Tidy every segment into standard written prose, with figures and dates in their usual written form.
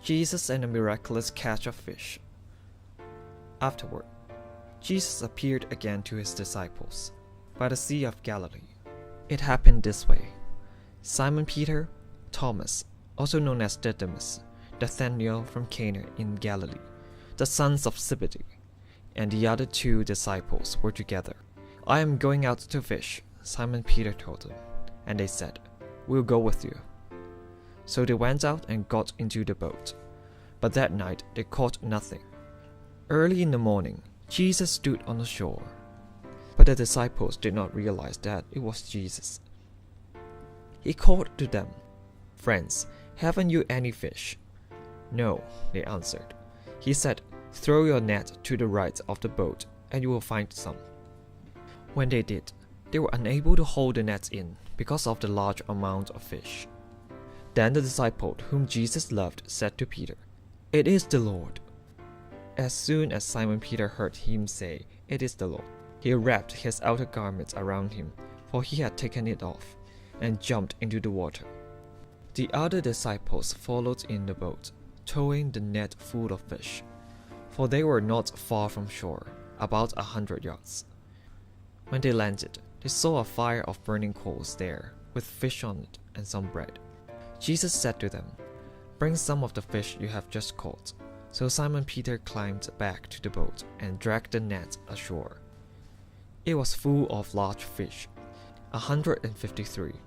Jesus and a miraculous catch of fish. Afterward, Jesus appeared again to his disciples by the Sea of Galilee. It happened this way. Simon Peter, Thomas, also known as Didymus, Nathanael from Cana in Galilee, the sons of Zebedee, and the other 2 disciples were together. "I am going out to fish," Simon Peter told them, and they said, "We'll go with you." So they went out and got into the boat, but that night they caught nothing. Early in the morning, Jesus stood on the shore, but the disciples did not realize that it was Jesus. He called to them, "Friends, haven't you any fish?" "No," they answered. He said, "Throw your net to the right of the boat, and you will find some." When they did, they were unable to hold the nets in because of the large amount of fish. Then the disciple whom Jesus loved said to Peter, "It is the Lord." As soon as Simon Peter heard him say, "It is the Lord," he wrapped his outer garment around him, for he had taken it off, and jumped into the water. The other disciples followed in the boat, towing the net full of fish, for they were not far from shore, about 100 yards. When they landed, they saw a fire of burning coals there, with fish on it and some bread. Jesus said to them, "Bring some of the fish you have just caught." So Simon Peter climbed back to the boat and dragged the net ashore. It was full of large fish, 153.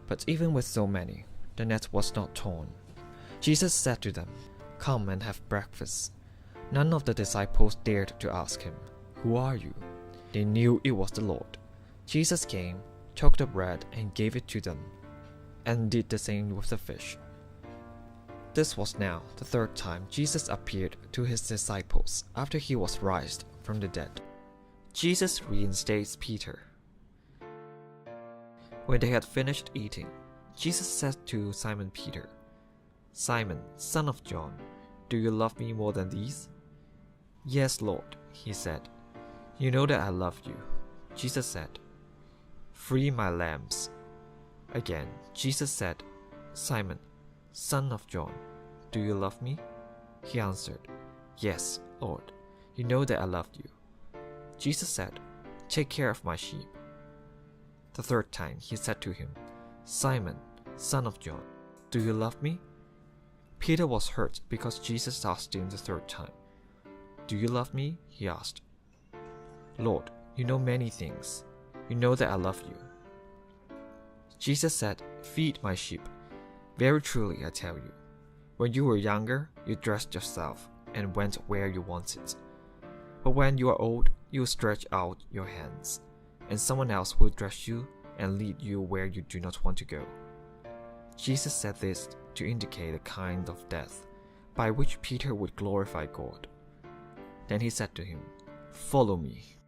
But even with so many, the net was not torn. Jesus said to them, "Come and have breakfast." None of the disciples dared to ask him, "Who are you?" They knew it was the Lord. Jesus came, took the bread and gave it to them, and did the same with the fish. This was now the 3rd time Jesus appeared to his disciples after he was raised from the dead. Jesus reinstates Peter. When they had finished eating, Jesus said to Simon Peter, "Simon, son of John, do you love me more than these?" "Yes, Lord," he said. "You know that I love you." Jesus said, "Free my lambs." Again, Jesus said, "Simon, son of John, do you love me?" He answered, "Yes, Lord, you know that I love you." Jesus said, "Take care of my sheep." The 3rd time he said to him, "Simon, son of John, do you love me?" Peter was hurt because Jesus asked him the 3rd time. "Do you love me?" he asked. "Lord, you know many things. You know that I love you." Jesus said, "Feed my sheep. Very truly I tell you, when you were younger, you dressed yourself and went where you wanted. But when you are old, you will stretch out your hands, and someone else will dress you and lead you where you do not want to go." Jesus said this to indicate the kind of death by which Peter would glorify God. Then he said to him, "Follow me."